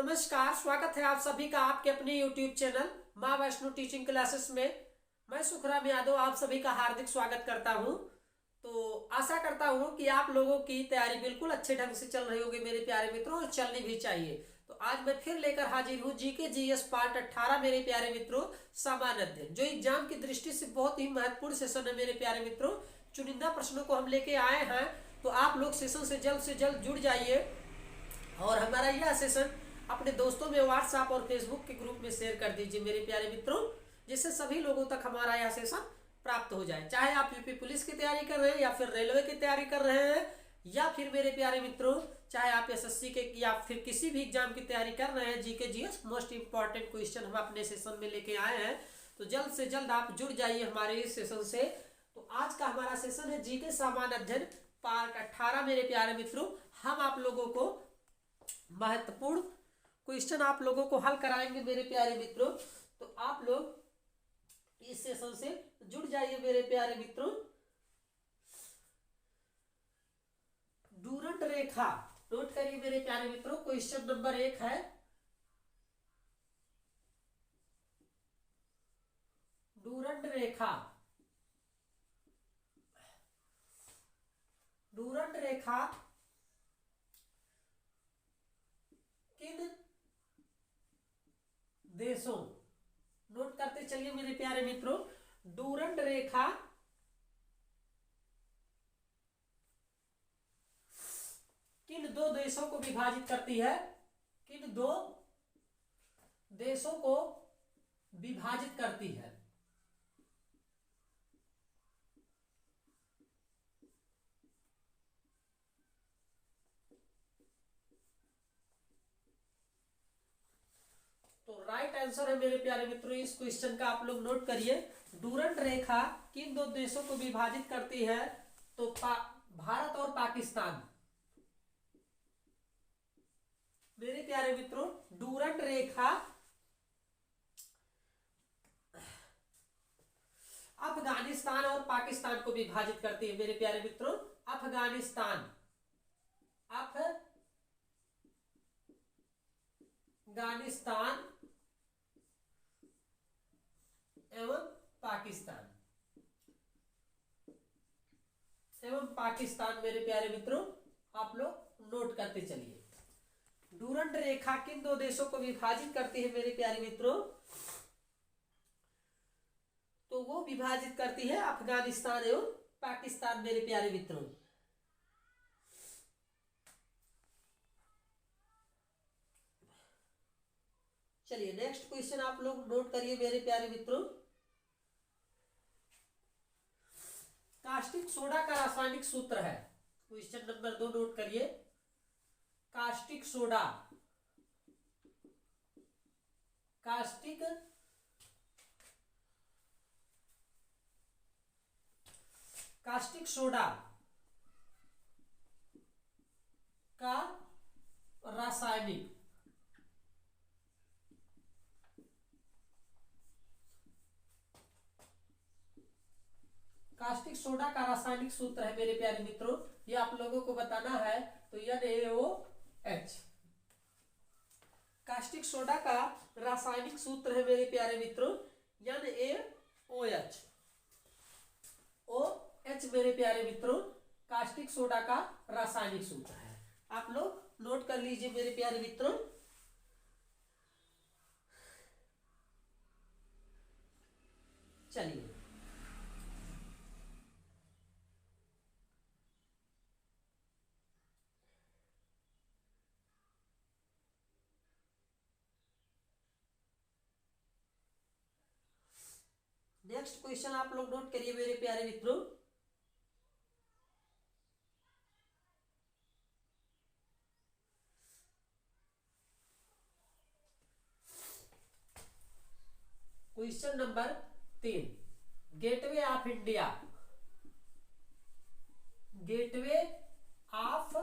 नमस्कार, स्वागत है आप सभी का आपके अपने YouTube चैनल माँ वैष्णो टीचिंग क्लासेस में। मैं सुखराम यादव आप सभी का हार्दिक स्वागत करता हूँ। तो आशा करता हूँ कि आप लोगों की तैयारी बिल्कुल अच्छे ढंग से चल रही होगी मेरे प्यारे मित्रों, और चलनी भी चाहिए। तो आज मैं फिर लेकर हाजिर हूँ जीके जीएस पार्ट 18 मेरे प्यारे मित्रों, सामान्य अध्ययन, जो एग्जाम की दृष्टि से बहुत ही महत्वपूर्ण सेशन है मेरे प्यारे मित्रों। चुनिंदा प्रश्नों को हम लेके आए हैं, तो आप लोग सेशन से जल्द जुड़ जाइए और हमारा यह सेशन अपने दोस्तों में व्हाट्सएप और फेसबुक के ग्रुप में शेयर कर दीजिए मेरे प्यारे मित्रों, जिससे सभी लोगों तक हमारा यह सेशन प्राप्त हो जाए। चाहे आप यूपी पुलिस की तैयारी कर रहे हैं या फिर रेलवे की तैयारी कर रहे हैं, या फिर मेरे प्यारे मित्रों चाहे आप एसएससी के या फिर किसी भी एग्जाम की तैयारी कर रहे हैं, GK GS most important question हम अपने सेशन में लेके आए हैं। तो जल्द से जल्द आप जुड़ जाइए हमारे इस सेशन से। तो आज का हमारा सेशन है जीके सामान्य अध्ययन पार्ट 18 मेरे प्यारे मित्रों। हम आप लोगों को महत्वपूर्ण क्वेश्चन आप लोगों को हल कराएंगे मेरे प्यारे मित्रों। तो आप लोग इस सेशन से जुड़ जाइए मेरे प्यारे मित्रों। डूरंट रेखा नोट करिए मेरे प्यारे मित्रों। क्वेश्चन नंबर 1 है डूरंट रेखा। डूरंट रेखा किन देशों, नोट करते चलिए मेरे प्यारे मित्रों। डूरंट रेखा किन दो देशों को विभाजित करती है? किन दो देशों को विभाजित करती है? तो राइट आंसर है मेरे प्यारे मित्रों इस क्वेश्चन का, आप लोग नोट करिए। डूरंट रेखा किन दो देशों को विभाजित करती है? तो भारत और पाकिस्तान। मेरे प्यारे मित्रों डूरंट रेखा अफगानिस्तान और पाकिस्तान को विभाजित करती है मेरे प्यारे मित्रों। अफगानिस्तान एवं पाकिस्तान मेरे प्यारे मित्रों, आप लोग नोट करते चलिए। डूरंट रेखा किन दो देशों को विभाजित करती है मेरे प्यारे मित्रों? तो वो विभाजित करती है अफगानिस्तान एवं पाकिस्तान मेरे प्यारे मित्रों। चलिए नेक्स्ट क्वेश्चन आप लोग नोट करिए मेरे प्यारे मित्रों। कास्टिक सोडा का रासायनिक सूत्र है। क्वेश्चन नंबर 2 नोट करिए। कास्टिक सोडा का रासायनिक कास्टिक सोडा का रासायनिक सूत्र है मेरे प्यारे मित्रों, ये आप लोगों को बताना है। तो NaOH कास्टिक सोडा का रासायनिक सूत्र है मेरे प्यारे मित्रों, NaOH। OH मेरे प्यारे मित्रों कास्टिक सोडा का रासायनिक सूत्र है। आप लोग नोट कर लीजिए मेरे प्यारे मित्रों। चलिए नेक्स्ट क्वेश्चन आप लोग नोट करिए मेरे प्यारे मित्रों। Question number 3 gateway of India. Gateway of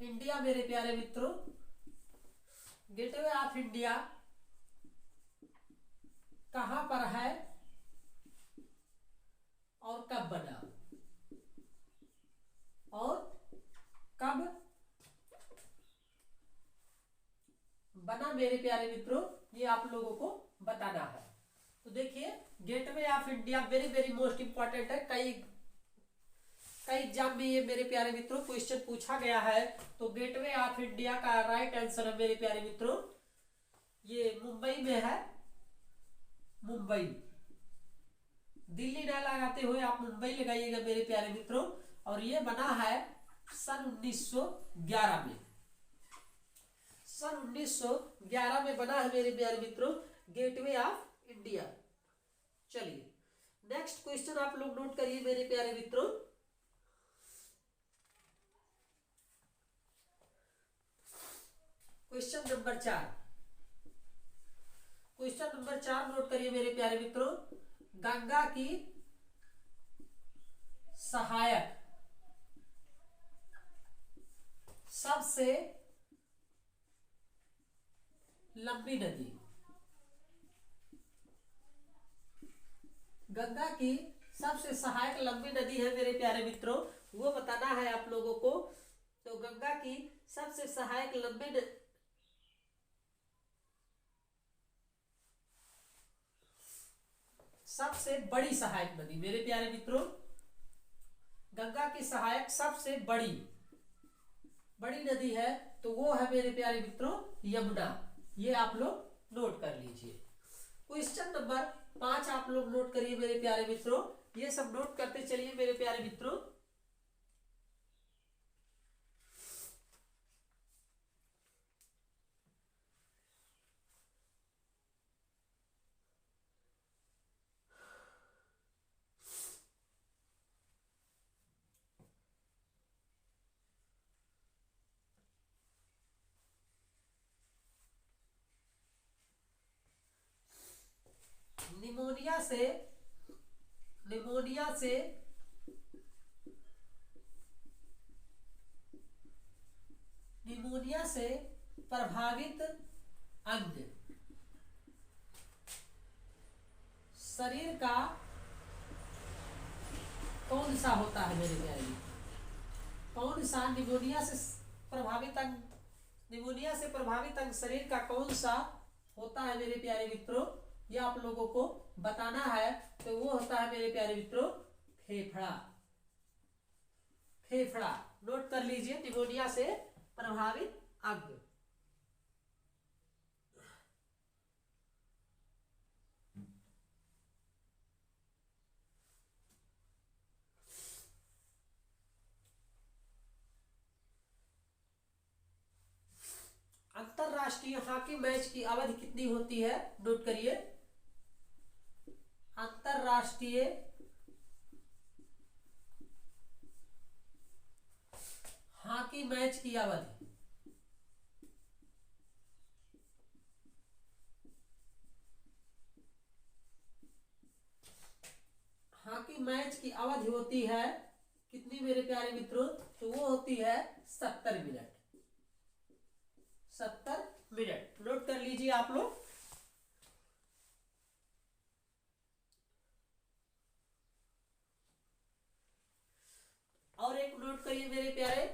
India मेरे प्यारे मित्रों, गेटवे ऑफ इंडिया कहां पर है और कब बना? और कब बना मेरे प्यारे मित्रों, ये आप लोगों को बताना है। तो देखिए, gateway of India very very most important है। कई एग्जाम में ये मेरे प्यारे मित्रों क्वेश्चन पूछा गया है। तो गेटवे ऑफ इंडिया का राइट आंसर है मेरे प्यारे मित्रों, ये मुंबई में है। मुंबई, दिल्ली ना लगाते हुए आप मुंबई लगाइएगा मेरे प्यारे मित्रों। और ये बना है सन 1911 में। सन 1911 में बना है मेरे प्यारे मित्रों गेटवे ऑफ इंडिया। चलिए नेक्स्ट क्वेश्चन आप लोग नोट करिए मेरे प्यारे मित्रों। Question number 4। Question number 4 note करिए मेरे प्यारे मित्रों। गंगा की सहायक सबसे लंबी नदी। गंगा की सबसे सहायक लंबी नदी है मेरे प्यारे मित्रों, वो बताना है आप लोगों को। तो गंगा की सबसे सहायक लंबी सबसे बड़ी सहायक नदी मेरे प्यारे मित्रों, गंगा की सहायक सबसे बड़ी नदी है तो वो है मेरे प्यारे मित्रों यमुना। ये आप लोग नोट कर लीजिए। क्वेश्चन नंबर 5 आप लोग नोट करिए मेरे प्यारे मित्रों। ये सब नोट करते चलिए मेरे प्यारे मित्रों। निमोनिया से प्रभावित अंग शरीर का कौन सा होता है मेरे प्यारे? कौन सा निमोनिया से प्रभावित अंग शरीर का कौन सा होता है मेरे प्यारे मित्रों? ये आप लोगों को बताना है। तो वो होता है मेरे प्यारे मित्रों फेफड़ा। फेफड़ा नोट कर लीजिए, निमोनिया से प्रभावित अंग। अंतरराष्ट्रीय हॉकी मैच की अवधि कितनी होती है? नोट करिए, अंतरराष्ट्रीय हॉकी मैच की अवधि। हॉकी मैच की अवधि होती है कितनी मेरे प्यारे मित्रों? तो वो होती है 70 मिनट। 70 मिनट नोट कर लीजिए आप लोग। और एक नोट करिए मेरे प्यारे,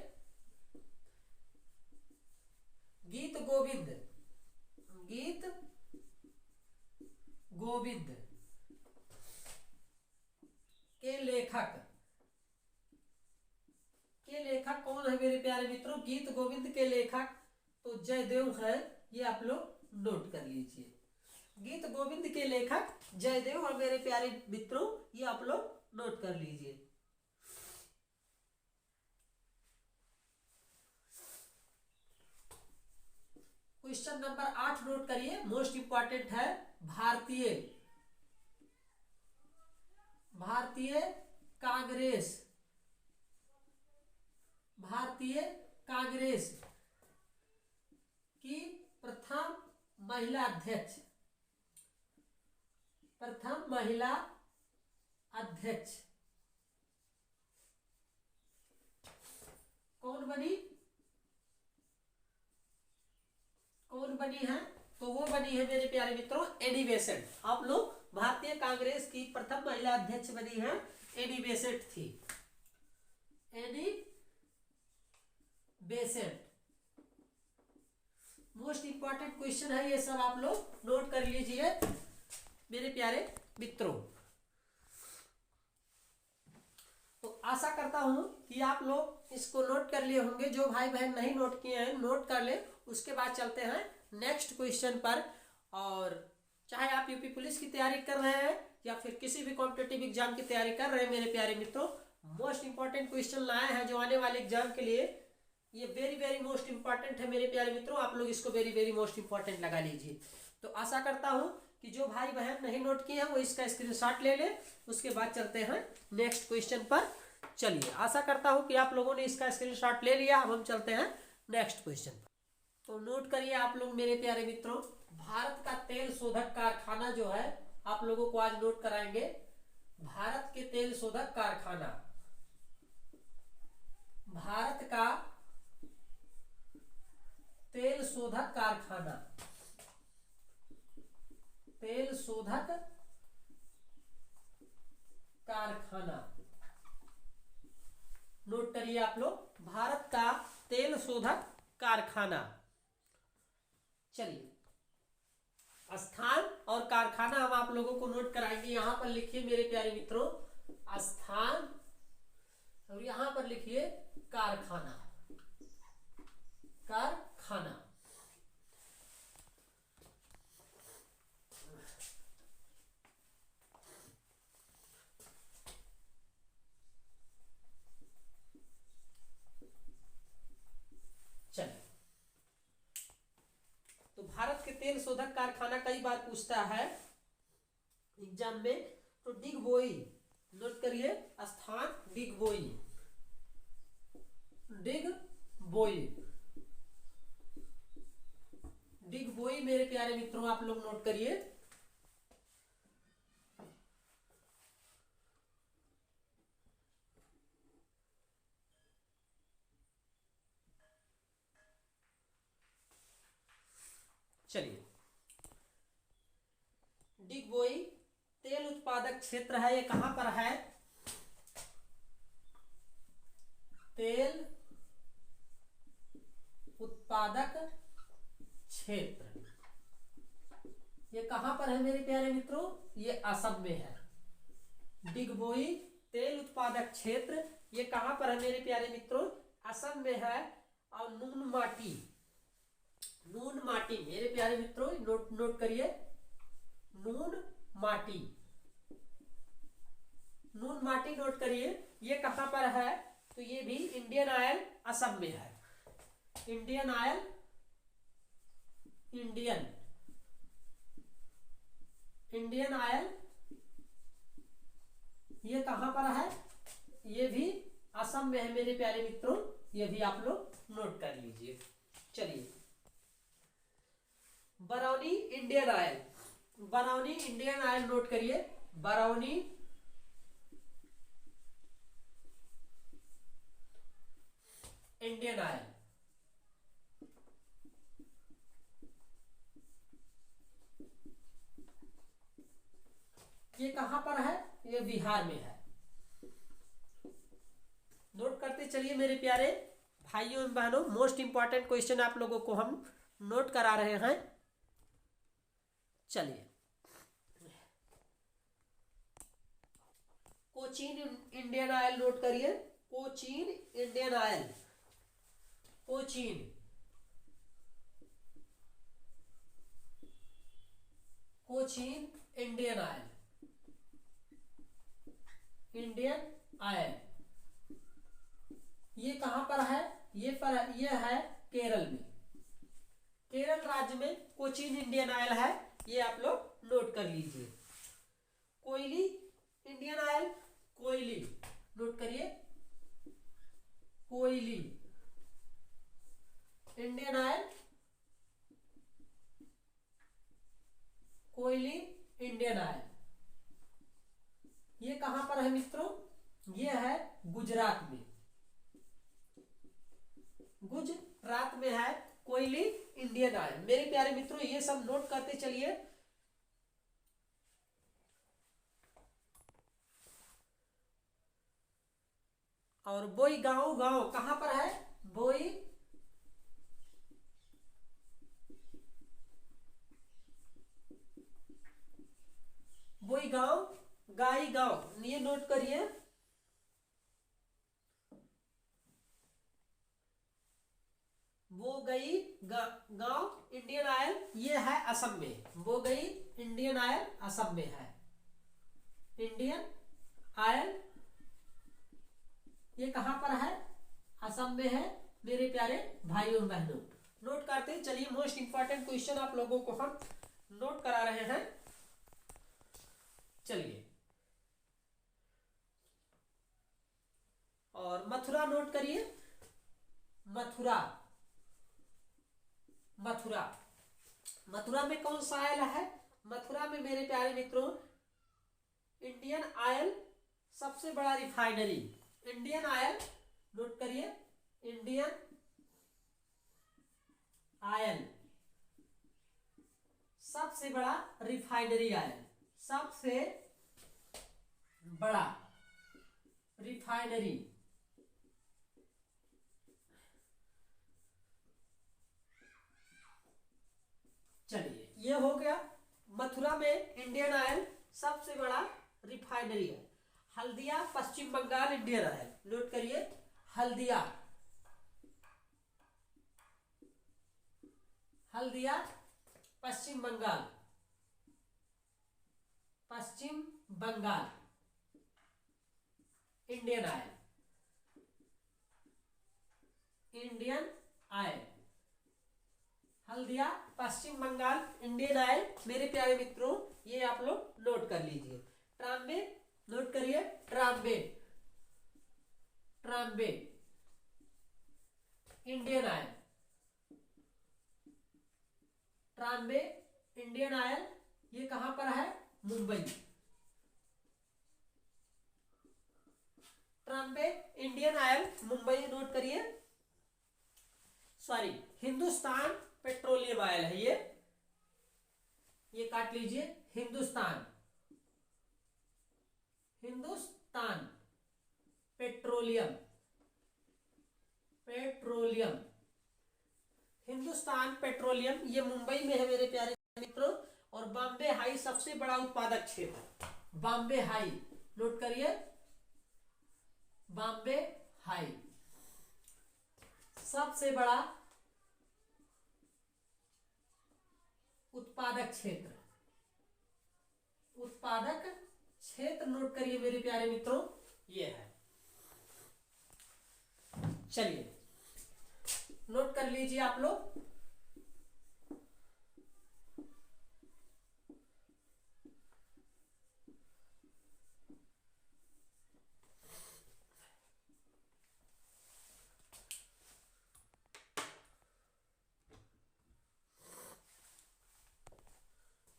गीत गोविंद के लेखक कौन है मेरे प्यारे मित्रों? गीत गोविंद के लेखक तो जयदेव है। ये आप लोग नोट कर लीजिए। गीत गोविंद के लेखक जयदेव और मेरे प्यारे मित्रों ये आप लोग नोट कर लीजिए। क्वेश्चन नंबर 8 नोट करिए, मोस्ट इंपॉर्टेंट है। भारतीय कांग्रेस की प्रथम महिला अध्यक्ष कौन बनी है? तो वो बनी है मेरे प्यारे मित्रों एनी बेसेंट। आप लोग, भारतीय कांग्रेस की प्रथम महिला अध्यक्ष बनी है एनी बेसेंट थी। Annie Besant. Most important question है, ये सब आप लोग नोट कर लीजिए मेरे प्यारे मित्रों। तो आशा करता हूं कि आप लोग इसको नोट कर लिए होंगे। जो भाई बहन नहीं नोट किए हैं नोट कर ले। उसके बाद चलते हैं नेक्स्ट क्वेश्चन पर। और चाहे आप यूपी पुलिस की तैयारी कर रहे हैं या फिर किसी भी कॉम्पिटिटिव एग्जाम की तैयारी कर रहे हैं मेरे प्यारे मित्रों, मोस्ट इंपॉर्टेंट क्वेश्चन लाए हैं जो आने वाले एग्जाम के लिए ये वेरी वेरी मोस्ट इंपॉर्टेंट है मेरे प्यारे मित्रों। आप लोग इसको वेरी वेरी मोस्ट इंपॉर्टेंट लगा लीजिए। तो आशा करता हूं कि जो भाई बहन नहीं नोट किए हैं वो इसका स्क्रीनशॉट ले ले। उसके बाद चलते हैं नेक्स्ट क्वेश्चन पर। चलिए, आशा करता हूं कि आप लोगों ने इसका स्क्रीनशॉट ले लिया। अब हम चलते हैं नेक्स्ट क्वेश्चन पर। तो नोट करिए आप लोग मेरे प्यारे मित्रों, भारत का तेल शोधक कारखाना जो है आप लोगों को आज नोट कराएंगे। भारत के तेल शोधक कारखाना, भारत का तेल शोधक कारखाना, तेल शोधक कारखाना नोट करिए आप लोग, भारत का तेल शोधक कारखाना। चलिए, स्थान और कारखाना हम आप लोगों को नोट कराएंगे। यहां पर लिखिए मेरे प्यारे मित्रों स्थान और यहां पर लिखिए कारखाना, कारखाना। चलिए, तो भारत के तेल शोधक कारखाना कई बार पूछता है एग्जाम में। तो डिगबोई नोट करिए, स्थान डिगबोई, डिगबोई, डिगबोई मेरे प्यारे मित्रों आप लोग नोट करिए। चलिए, डिगबोई तेल उत्पादक क्षेत्र है। ये कहां पर है? तेल उत्पादक क्षेत्र ये कहां पर है मेरे प्यारे मित्रों? ये असम में है। डिगबोई तेल उत्पादक क्षेत्र ये कहां पर है मेरे प्यारे मित्रों? असम में है। और नून माटी, नून माटी मेरे प्यारे मित्रों नोट करिए, नून माटी, नून माटी नोट करिए। ये कहां पर है? तो ये भी इंडियन ऑयल असम में है। इंडियन ऑयल, इंडियन ऑयल ये कहां पर है? ये भी असम में है मेरे प्यारे मित्रों। ये भी आप लोग नोट कर लीजिए। चलिए, Barauni Indian oil, Barauni Indian Oil note करिए, बरौनी इंडियन ऑयल ये कहां पर है? ये बिहार में है। नोट करते चलिए मेरे प्यारे भाइयों एवं बहनों, मोस्ट इंपॉर्टेंट क्वेश्चन आप लोगों को हम नोट करा रहे हैं। चलिए, कोचीन इंडियन ऑयल नोट करिए, Cochin Indian oil, Cochin, Cochin Indian Oil, Indian oil ये कहां पर है? ये है केरल में, केरल राज्य में कोचीन इंडियन ऑयल है। ये आप लोग नोट कर लीजिए। कोयली इंडियन ऑयल, कोयली नोट करिए, कोयली इंडियन ऑयल, कोयली इंडियन ऑयल ये कहां पर है मित्रों? ये है गुजरात में, गुजरात में है कोयली इंडियन ऑयल। मेरे प्यारे मित्रों ये सब नोट करते चलिए। और बोई गांव, गांव कहां पर है? बोई बोई गांव, गाई गांव, ये नोट करिए। वो गई गांव इंडियन ऑयल, ये है असम में। वो गई इंडियन ऑयल असम में है। इंडियन ऑयल ये कहां पर है? असम में है मेरे प्यारे भाइयों बहनों। नोट करते हैं। चलिए मोस्ट इंपॉर्टेंट क्वेश्चन आप लोगों को हम नोट करा रहे हैं। चलिए, और मथुरा नोट करिए। मथुरा, मथुरा, मथुरा में कौन सा आयल है? मथुरा में मेरे प्यारे मित्रों इंडियन ऑयल सबसे बड़ा रिफाइनरी। इंडियन ऑयल नोट करिए। इंडियन ऑयल सबसे बड़ा रिफाइनरी ऑयल, सबसे बड़ा रिफाइनरी। चलिए, ये हो गया। मथुरा में इंडियन ऑयल सबसे बड़ा रिफाइनरी है। Haldia Paschim Bangal Indian Oil, note करिए। Haldia, Haldia Paschim Bangal, Paschim Bangal Indian Oil, Indian Oil, Haldia Paschim Bangal Indian Oil. मेरे प्यारे मित्रों ये आप लोग नोट कर लीजिए। ट्रांबे नोट करिए। Trombay, Trombay Indian oil, Trombay Indian oil ये कहां पर है? Mumbai. Trombay Indian oil Mumbai note करिए। सॉरी, हिंदुस्तान पेट्रोलियम ऑयल है ये काट लीजिए। Hindustan, Hindustan petroleum, petroleum, Hindustan petroleum ये मुंबई में है मेरे प्यारे मित्रों। और बॉम्बे हाई सबसे बड़ा उत्पादक क्षेत्र। बॉम्बे हाई नोट करिए। बॉम्बे हाई सबसे बड़ा उत्पादक क्षेत्र, उत्पादक क्षेत्र नोट करिए मेरे प्यारे मित्रों, ये है। चलिए नोट कर लीजिए आप लोग।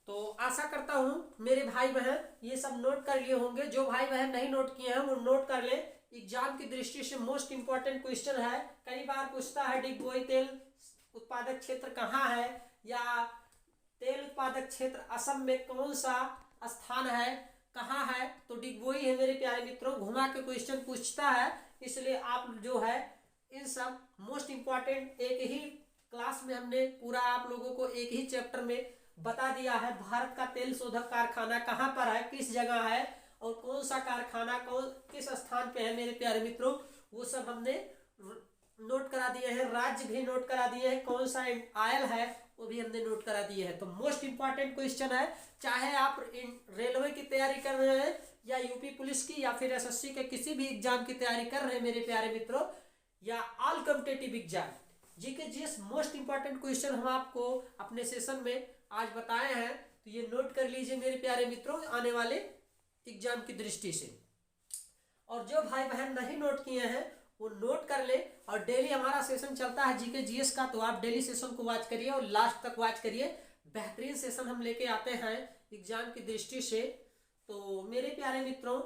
तो आशा करता हूं मेरे भाई बहन ये सब नोट कर लिए होंगे। जो भाई बहन नहीं नोट किए हैं वो नोट कर ले। एग्जाम की दृष्टि से मोस्ट इंपॉर्टेंट क्वेश्चन है। कई बार पूछता है डिगबोई तेल उत्पादक क्षेत्र कहाँ है, या तेल उत्पादक क्षेत्र असम में कौन सा स्थान है, कहाँ है? तो डिगबोई है मेरे प्यारे मित्रों। घुमा के क्वेश्चन पूछता है, इसलिए आप जो है इन सब मोस्ट इंपॉर्टेंट एक ही क्लास में हमने पूरा आप लोगों को एक ही चैप्टर में बता दिया है। भारत का तेल शोधक कारखाना कहाँ पर है, किस जगह है, और कौन सा कारखाना कौन किस स्थान पे है मेरे प्यारे मित्रों, वो सब हमने नोट करा दिए हैं। राज्य भी नोट करा दिए हैं, कौन सा आयल है वो भी हमने नोट करा दिए हैं। तो मोस्ट इंपॉर्टेंट क्वेश्चन है, चाहे आप रेलवे की तैयारी कर रहे हैं या यूपी पुलिस की या फिर एसएससी के किसी भी एग्जाम की तैयारी कर रहे हैं मेरे प्यारे मित्रों, या all competitive exam GK GS, most important question हम आपको अपने सेशन में आज बताए हैं। तो ये नोट कर लीजिए मेरे प्यारे मित्रों आने वाले एग्जाम की दृष्टि से। और जो भाई बहन नहीं नोट किए हैं वो नोट कर ले। और डेली हमारा सेशन चलता है जीके जीएस का, तो आप डेली सेशन को वॉच करिए और लास्ट तक वॉच करिए। बेहतरीन सेशन हम लेके आते हैं एग्जाम की दृष्टि से। तो मेरे प्यारे मित्रों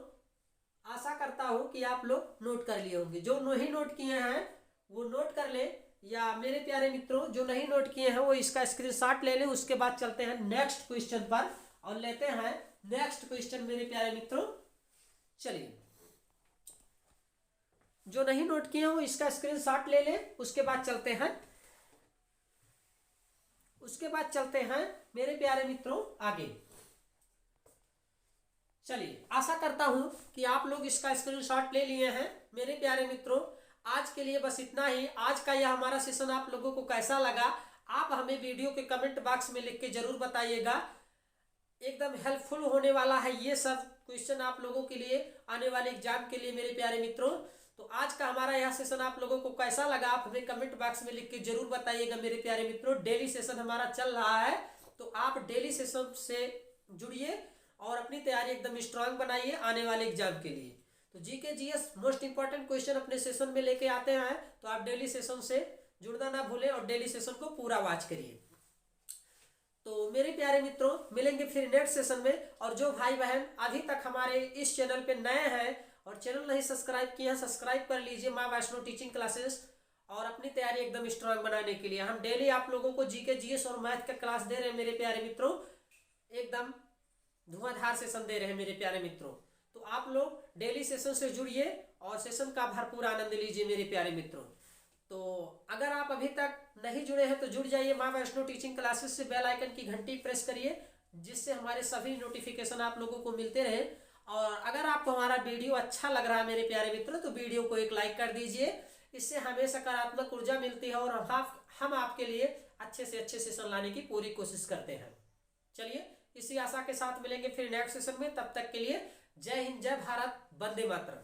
आशा करता हूं कि आप लोग नोट कर लिए होंगे। जो नहीं नोट किए हैं वो नोट कर ले, या मेरे प्यारे मित्रों जो नहीं नोट किए हैं वो इसका स्क्रीनशॉट ले लें। उसके बाद चलते हैं नेक्स्ट क्वेश्चन पर और लेते हैं नेक्स्ट क्वेश्चन मेरे प्यारे मित्रों। चलिए, जो नहीं नोट किए हैं वो इसका स्क्रीनशॉट ले लें। उसके बाद चलते हैं मेरे प्यारे मित्रों आगे। चलिए, आशा करता हूं कि आप लोग इसका स्क्रीनशॉट ले लिए हैं। मेरे प्यारे मित्रों, आज के लिए बस इतना ही। आज का यह हमारा सेशन आप लोगों को कैसा लगा, आप हमें वीडियो के कमेंट बॉक्स में लिख के जरूर बताइएगा। एकदम हेल्पफुल होने वाला है ये सब क्वेश्चन आप लोगों के लिए आने वाले एग्जाम के लिए मेरे प्यारे मित्रों। तो आज का हमारा यह सेशन आप लोगों को कैसा लगा, आप हमें कमेंट बॉक्स में लिख के जरूर बताइएगा मेरे प्यारे मित्रों। डेली सेशन हमारा चल रहा है, तो आप डेली सेशन से जुड़िए और अपनी तैयारी एकदम स्ट्रांग बनाइए आने वाले एग्जाम के लिए। तो GK GS most important question अपने सेशन में लेके आते हैं, तो आप डेली सेशन से जुड़ना ना भूलें और डेली सेशन को पूरा वॉच करिए। तो मेरे प्यारे मित्रों, मिलेंगे फिर नेक्स्ट सेशन में। और जो भाई बहन अभी तक हमारे इस चैनल पे नए हैं और चैनल नहीं सब्सक्राइब किया, सब्सक्राइब कर लीजिए माँ वैष्णो टीचिंग क्लासेस। और अपनी तैयारी एकदम स्ट्रांग बनाने के लिए हम डेली आप लोगों को जीके जीएस और मैथ का क्लास दे रहे हैं मेरे प्यारे मित्रों। एकदम धुआंधार सेशन दे रहे हैं मेरे प्यारे मित्रों। तो आप लोग डेली सेशन से जुड़िए और सेशन का भरपूर आनंद लीजिए मेरे प्यारे मित्रों। तो अगर आप अभी तक नहीं जुड़े हैं तो जुड़ जाइए माँ वैष्णो टीचिंग क्लासेस से। बेल आइकन की घंटी प्रेस करिए, जिससे हमारे सभी नोटिफिकेशन आप लोगों को मिलते रहे। और अगर आपको हमारा वीडियो अच्छा लग रहा है मेरे प्यारे मित्रों, तो वीडियो को एक लाइक कर दीजिए। इससे हमें सकारात्मक ऊर्जा मिलती है और हम आपके लिए अच्छे से अच्छे सेशन लाने की पूरी कोशिश करते हैं। चलिए, इसी आशा के साथ मिलेंगे फिर नेक्स्ट सेशन में। तब तक के लिए जय हिंद, जय भारत, वंदे मातरम।